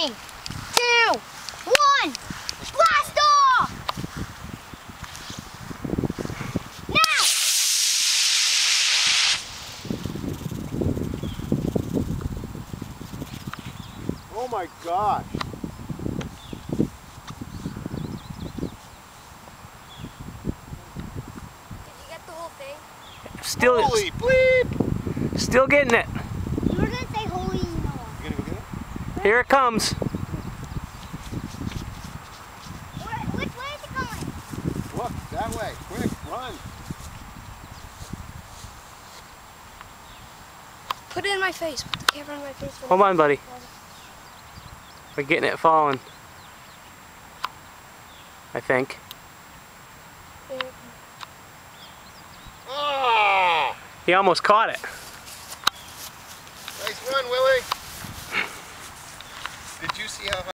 3, 2, 1, blast off! Now! Oh my gosh! Did you get the whole thing? Still, Holy bleep! still getting it. You were gonna say holy Noah. You gonna go get it? Here it comes. Which way is it going? Look, that way. Quick, run. Put it in my face. Put the camera in my face. Hold on, buddy. We're getting it falling. I think. Oh! He almost caught it. Nice run, Willie. Did you see how